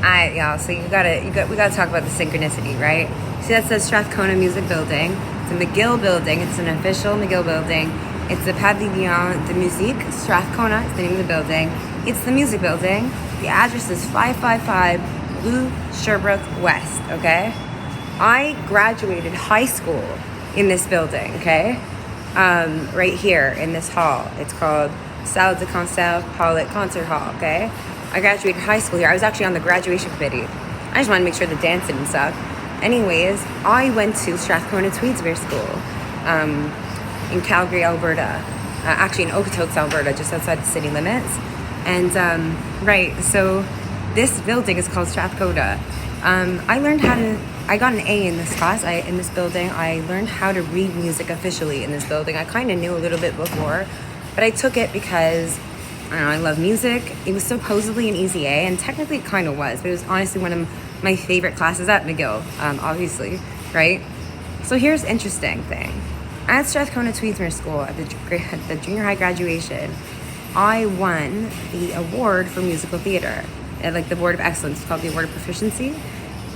Alright, y'all. So we gotta talk about the synchronicity, right? See, that says Strathcona Music Building. It's a McGill building. It's an official McGill building. It's the Pavillon de Musique Strathcona. It's the name of the building. It's the music building. The address is 555 Rue Sherbrooke West. Okay. I graduated high school in this building. Okay. Right here in this hall. It's called Salle de Concert Pollitt Concert Hall. Okay. I graduated high school here. I was actually on the graduation committee. I just wanted to make sure the dance didn't suck. Anyways, I went to Strathcona-tweedsmuir School in Calgary, Alberta. Actually in Okotoks, Alberta, just outside the city limits. And, so this building is called Strathcona. I got an A in this class, in this building. I learned how to read music officially in this building. I kind of knew a little bit before, but I took it because I love music. It was supposedly an easy A, and technically it kind of was, but it was honestly one of my favorite classes at McGill, obviously, right? So here's the interesting thing. At Strathcona-tweedsmuir School, at the junior high graduation, I won the award for musical theater, at the Award of Excellence. It's called the Award of Proficiency.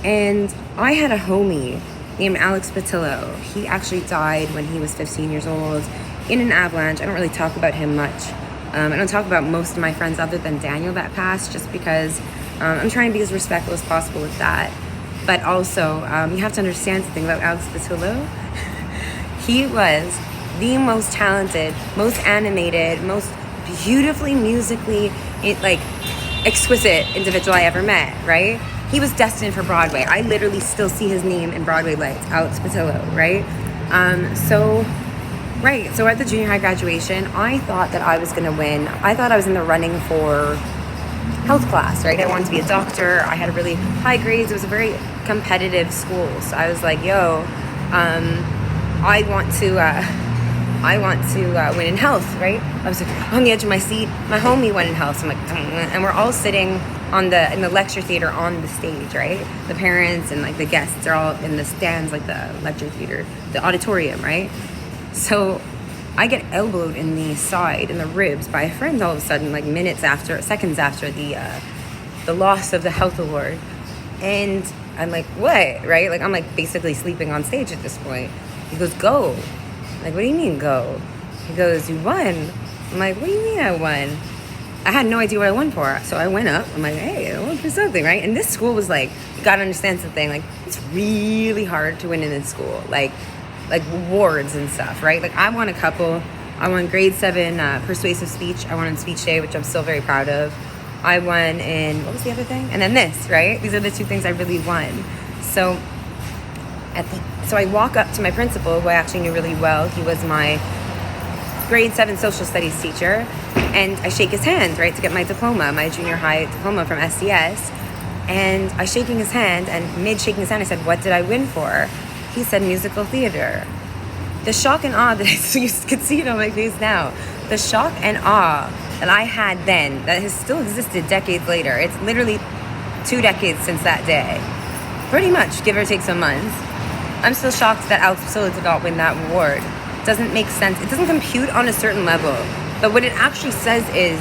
And I had a homie named Alex Patillo. He actually died when he was 15 years old in an avalanche. I don't really talk about him much. I don't talk about most of my friends other than Daniel that passed, just because I'm trying to be as respectful as possible with that. But also, you have to understand something about Alex Patillo. He was the most talented, most animated, most beautifully musically, exquisite individual I ever met, right? He was destined for Broadway. I literally still see his name in Broadway lights, Alex Patillo, right? So at the junior high graduation, I thought that I was going to win. I thought I was in the running for health class, right? I wanted to be a doctor. I had really high grades. It was a very competitive school. So I was like, I want to win in health, right? I was like on the edge of my seat. My homie won in health. So I'm like, and we're all sitting in the lecture theater on the stage, right? The parents and the guests are all in the stands, the lecture theater, the auditorium, right? So I get elbowed in the side, in the ribs, by a friend all of a sudden, seconds after the loss of the health award. And I'm like, what, right? I'm basically sleeping on stage at this point. He goes, go. I'm like, what do you mean go? He goes, you won. I'm like, what do you mean I won? I had no idea what I won for. So I went up. I'm like, hey, I won for something, right? And this school was you gotta understand something. It's really hard to win in this school. Awards and stuff, right? I won a couple. I won grade 7 persuasive speech. I won in speech day, which I'm still very proud of. I won in, what was the other thing? And then this, right? These are the two things I really won. So I walk up to my principal, who I actually knew really well. He was my grade 7 social studies teacher. And I shake his hand, right, to get my diploma, my junior high diploma from STS. And I shaking his hand, and mid shaking his hand, I said, what did I win for? He said musical theater. The shock and awe that you can see it on my face now. The shock and awe that I had then, that has still existed decades later. It's literally 2 decades since that day. Pretty much, give or take some months. I'm still shocked that Alex Patillo did not win that award. Doesn't make sense. It doesn't compute on a certain level. But what it actually says is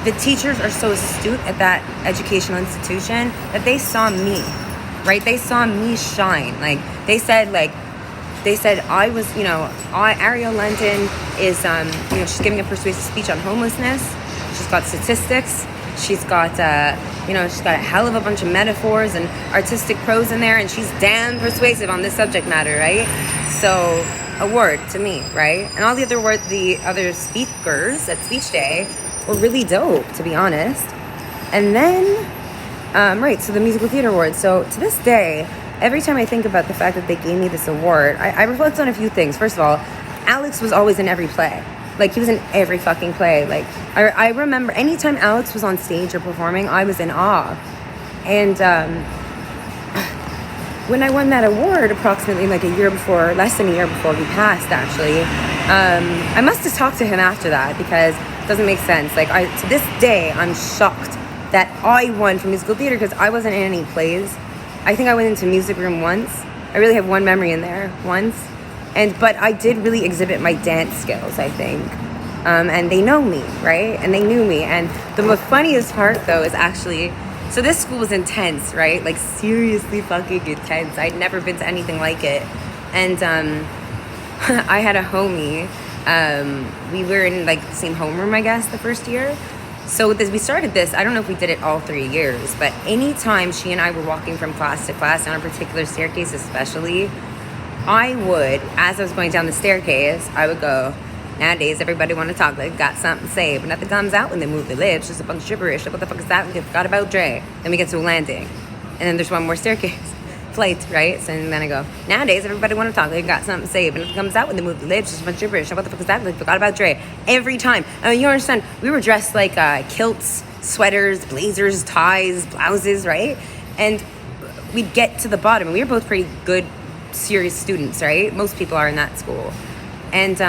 the teachers are so astute at that educational institution that they saw me, right? They saw me shine. They said I was, Arielle London is, she's giving a persuasive speech on homelessness. She's got statistics. She's got, she's got a hell of a bunch of metaphors and artistic prose in there, and she's damn persuasive on this subject matter, right? So, award to me, right? And all the other speakers at speech day were really dope, to be honest. And then, so the musical theater award. So to this day, every time I think about the fact that they gave me this award, I reflect on a few things. First of all, Alex was always in every play. He was in every fucking play. I remember anytime Alex was on stage or performing, I was in awe. And when I won that award, approximately less than a year before he passed, actually, I must have talked to him after that, because it doesn't make sense. To this day, I'm shocked that I won for musical theater, because I wasn't in any plays. I think I went into music room once. I really have one memory in there, once. But I did really exhibit my dance skills, I think. And they know me, right? And they knew me. And the most funniest part, though, is actually So this school was intense, right? Like seriously fucking intense. I'd never been to anything like it. And I had a homie. We were in like the same homeroom, I guess, the first year. So we started this, I don't know if we did it all 3 years, but anytime she and I were walking from class to class on a particular staircase especially, I would, as I was going down the staircase, I would go, nowadays everybody want to talk, they got something to say, but nothing comes out when they move their lips, just a bunch of gibberish. Like, what the fuck is that? We forgot about Dre. Then we get to a landing, and then there's one more staircase. Flight, right? So then I go, nowadays everybody want to talk, they got something to say, but if it comes out when they move the lips, just a bunch of gibberish. What the fuck is that? They forgot about Dre. Every time. I mean, you understand, we were dressed like kilts, sweaters, blazers, ties, blouses, right? And we'd get to the bottom, and we were both pretty good, serious students, right? Most people are in that school. And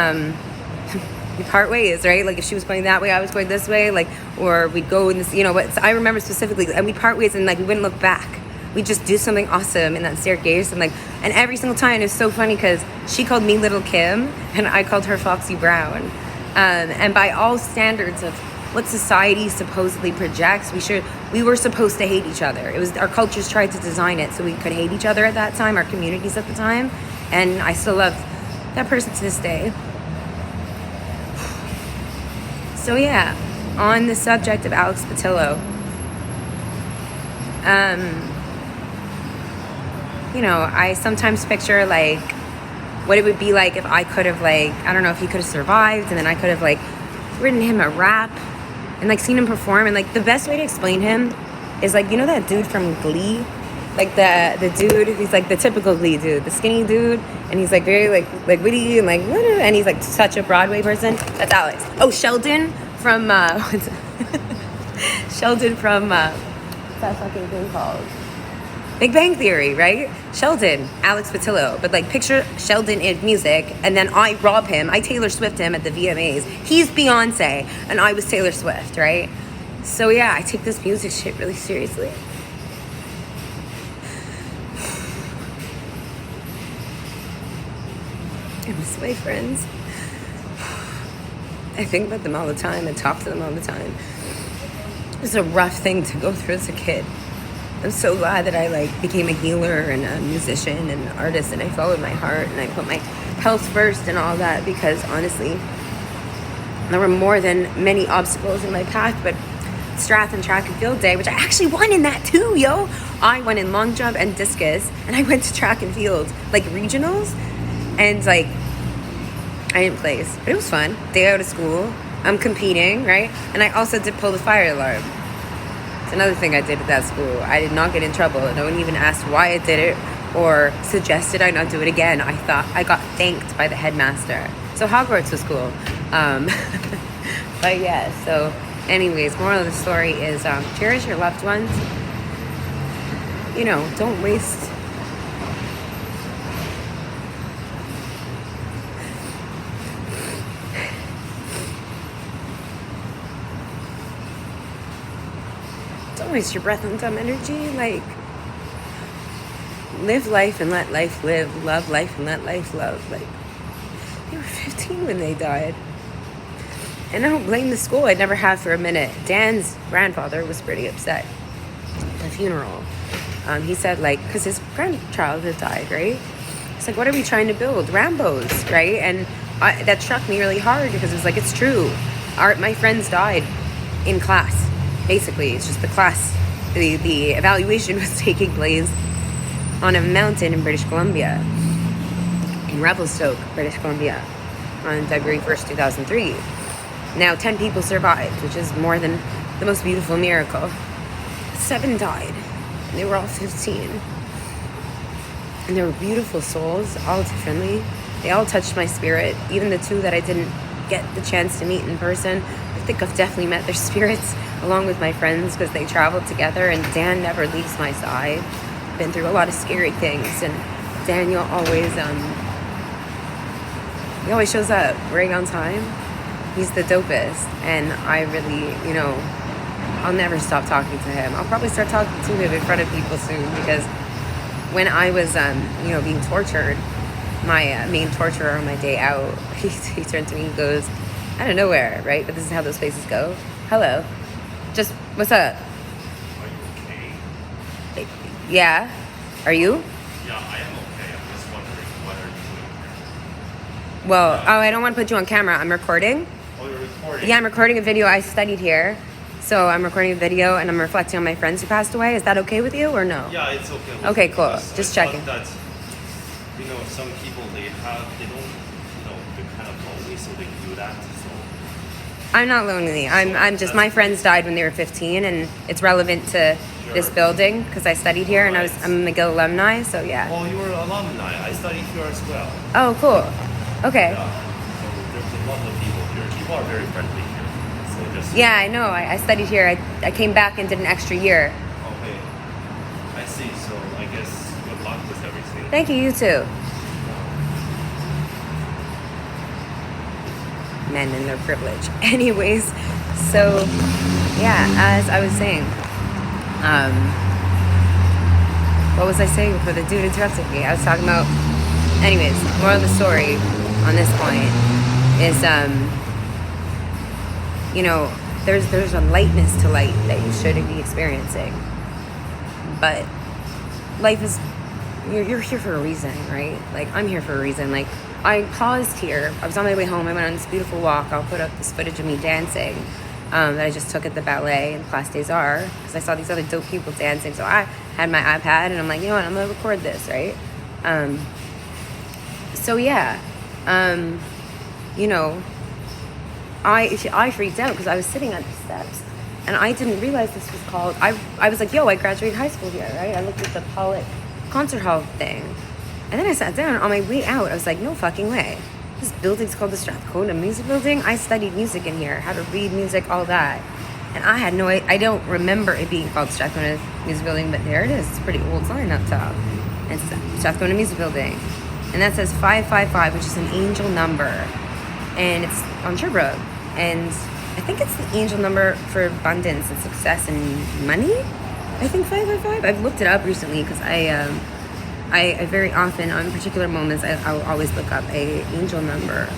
we part ways, right? Like if she was going that way, I was going this way, like, or we'd go in this, you know, but I remember specifically, and we'd part ways and like we wouldn't look back. We just do something awesome in that staircase, and every single time it was so funny because she called me Little Kim and I called her Foxy Brown, and by all standards of what society supposedly projects, we were supposed to hate each other. It was our cultures tried to design it so we could hate each other at that time, our communities at the time, and I still love that person to this day. So yeah, on the subject of Alex Patillo, you know, I sometimes picture like what it would be like if I could have like, I don't know, if he could have survived and then I could have like written him a rap and like seen him perform. And like the best way to explain him is like, you know that dude from Glee? Like the dude, he's like the typical Glee dude, the skinny dude, and he's like very like witty and like, and he's like such a Broadway person. That's Alex. Oh, Sheldon from Sheldon from what's that fucking thing called? Big Bang Theory, right? Sheldon, Alex Patillo. But like picture Sheldon in music, and then I rob him. I Taylor Swift him at the VMAs. He's Beyonce, and I was Taylor Swift, right? So yeah, I take this music shit really seriously. I miss my friends. I think about them all the time and talk to them all the time. It's a rough thing to go through as a kid. I'm so glad that I like became a healer and a musician and an artist, and I followed my heart and I put my health first and all that, because honestly there were more than many obstacles in my path. But Strath and track and field day, which I actually won in that too, yo. I won in long jump and discus, and I went to track and field like regionals, and like I didn't place, but it was fun. Day out of school, I'm competing, right? And I also did pull the fire alarm. It's another thing I did at that school. I did not get in trouble. No one even asked why I did it or suggested I not do it again. I thought I got thanked by the headmaster. So Hogwarts was cool. But yeah, so anyways, moral of the story is cherish your loved ones. You know, don't waste your breath on dumb energy. Like, live life and let life live. Love life and let life love. Like, they were 15 when they died. And I don't blame the school. I never have for a minute. Dan's grandfather was pretty upset at the funeral. He said, like, because his grandchild had died, right? It's like, what are we trying to build? Rambos, right? And that struck me really hard, because it was like, it's true. My friends died in class. Basically, it's just the class, the evaluation was taking place on a mountain in British Columbia, in Revelstoke, British Columbia, on February 1st, 2003. Now, 10 people survived, which is more than the most beautiful miracle. 7 died, and they were all 15. And they were beautiful souls, all differently. They all touched my spirit, even the 2 that I didn't get the chance to meet in person. I think I've definitely met their spirits along with my friends, because they traveled together, and Dan never leaves my side. Been through a lot of scary things, and Daniel always he always shows up right on time. He's the dopest, and I really, you know, I'll never stop talking to him. I'll probably start talking to him in front of people soon, because when I was you know, being tortured, my main torturer on my day out, he turned to me and goes, out of nowhere, right? But this is how those places go. Hello. Just, what's up? Are you okay? Yeah. Are you? Yeah, I am okay. I'm just wondering, what are you doing here? Well, I don't want to put you on camera. I'm recording. Oh, you're recording? Yeah, I'm recording a video. I studied here. So I'm recording a video and I'm reflecting on my friends who passed away. Is that okay with you or no? Yeah, it's okay. Okay, cool. Just checking. That, some people, they don't, they're kind of lonely, so they do that. So I'm not lonely. I'm just, my friends died when they were 15 and it's relevant to this building because I studied here and I'm a McGill alumni, so yeah. Oh, you were an alumni. I studied here as well. Oh, cool. Okay. Yeah. So there's a lot of people here. People are very friendly here. So just... Yeah, I know. I studied here. I came back and did an extra year. Okay. I see. So I guess good luck with everything. Thank you, you too. Men and their privilege. Anyways, so yeah, as I was saying, what was I saying before the dude interrupted me? I was talking about, anyways, moral of the story on this point is, there's a lightness to light that you shouldn't be experiencing. But life is, you're here for a reason, right? Like, I'm here for a reason. Like, I paused here. I was on my way home. I went on this beautiful walk. I'll put up this footage of me dancing that I just took at the ballet in Place des Arts because I saw these other dope people dancing. So I had my iPad and I'm like, you know what? I'm going to record this, right? So yeah, I freaked out because I was sitting on the steps and I didn't realize this was called, I was like, yo, I graduated high school here, right? I looked at the Pollock concert hall thing. And then I sat down on my way out. I was like, no fucking way. This building's called the Strathcona Music Building. I studied music in here, how to read music, all that. And I had I don't remember it being called Strathcona Music Building, but there it is. It's a pretty old sign up top. And it's Strathcona Music Building. And that says 555, which is an angel number. And it's on Sherbrooke. And I think it's the angel number for abundance and success and money. I think 555. I've looked it up recently because I very often, on particular moments, I'll always look up a angel number.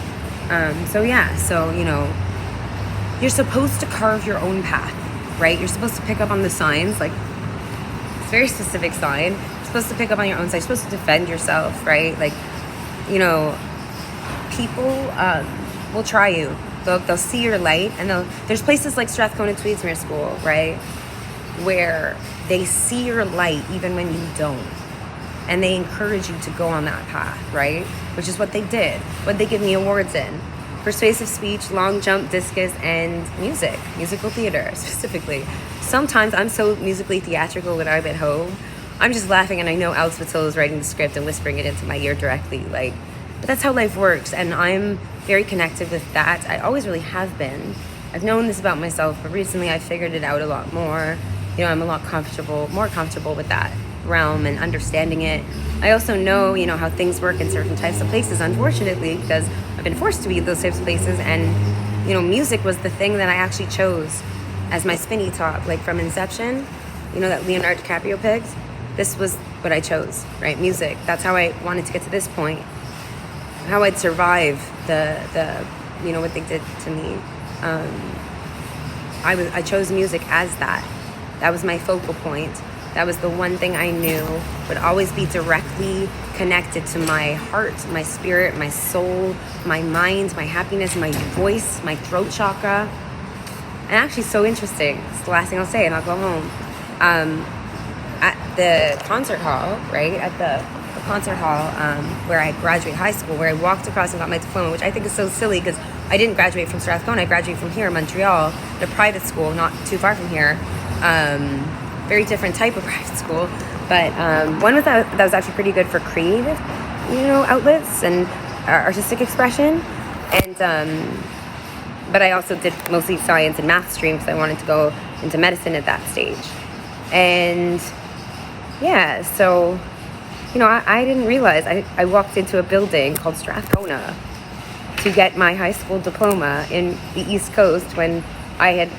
You're supposed to carve your own path, right? You're supposed to pick up on the signs, like, it's a very specific sign. You're supposed to pick up on your own sign. You're supposed to defend yourself, right? Like, people will try you. They'll see your light, and there's places like Strathcona-tweedsmuir School, right? Where they see your light even when you don't. And they encourage you to go on that path, right? Which is what they did. What they give me awards in. Persuasive speech, long jump, discus, and musical theater, specifically. Sometimes I'm so musically theatrical when I'm at home. I'm just laughing and I know Alex Patillo is writing the script and whispering it into my ear directly. But that's how life works, and I'm very connected with that. I always really have been. I've known this about myself, but recently I figured it out a lot more. I'm a lot more comfortable with that realm and understanding it. I also know, how things work in certain types of places, unfortunately, because I've been forced to be at those types of places, and, music was the thing that I actually chose as my spinny top, like from Inception, that Leonardo DiCaprio picked. This was what I chose, right? Music. That's how I wanted to get to this point. How I'd survive the what they did to me. I chose music as that. That was my focal point. That was the one thing I knew would always be directly connected to my heart, my spirit, my soul, my mind, my happiness, my voice, my throat chakra. And actually, so interesting. It's the last thing I'll say, and I'll go home. At the concert hall, right? At the concert hall where I graduated high school, where I walked across and got my diploma, which I think is so silly because I didn't graduate from Strathcona. I graduated from here in Montreal at a private school, not too far from here. Very different type of private school, but one that was actually pretty good for creative, outlets and artistic expression. And but I also did mostly science and math streams because I wanted to go into medicine at that stage. And yeah, so I didn't realize I walked into a building called Strathcona to get my high school diploma in the East Coast when I had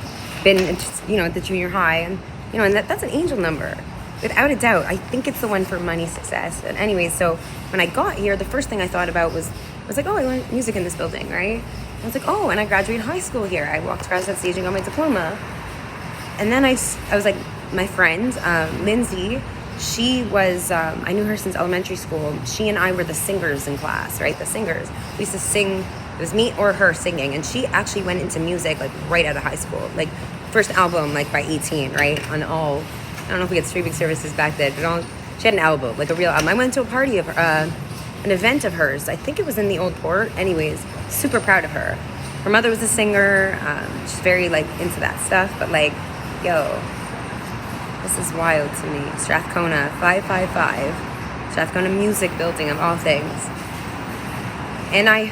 been at the junior high, and and that's an angel number, without a doubt. I think it's the one for money, success. And anyway, so when I got here, the first thing I thought about was like, oh, I learned music in this building, right? I was like, oh, and I graduated high school here. I walked across that stage and got my diploma. And then I was like, my friend, Lindsay, she was, I knew her since elementary school. She and I were the singers in class, right? The singers. We used to sing, it was me or her singing. And she actually went into music like right out of high school. Like first album like by 18, right? On all, I don't know if we had streaming services back then, but she had an album, like a real album. I went to a party of her, an event of hers. I think it was in the Old Port. Anyways, super proud of her. Her mother was a singer. She's very like into that stuff. But like, yo, this is wild to me. Strathcona 555, Strathcona Music Building of all things. And I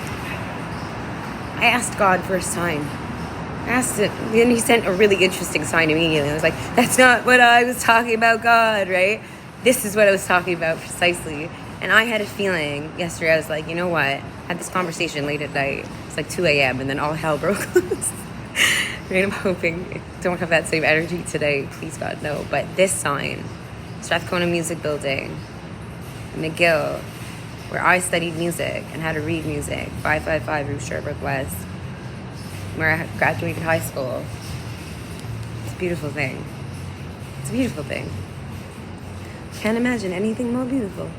asked God for a sign. I asked it, and he sent a really interesting sign immediately. I was like, that's not what I was talking about, God, right? This is what I was talking about precisely. And I had a feeling yesterday, I was like, you know what? I had this conversation late at night. It's like 2 a.m. and then all hell broke loose. Right, I'm hoping I don't have that same energy today. Please, God, no. But this sign, Strathcona Music Building, McGill, where I studied music and how to read music, 555 Rue Sherbrooke West, where I graduated high school. It's a beautiful thing. It's a beautiful thing. Can't imagine anything more beautiful.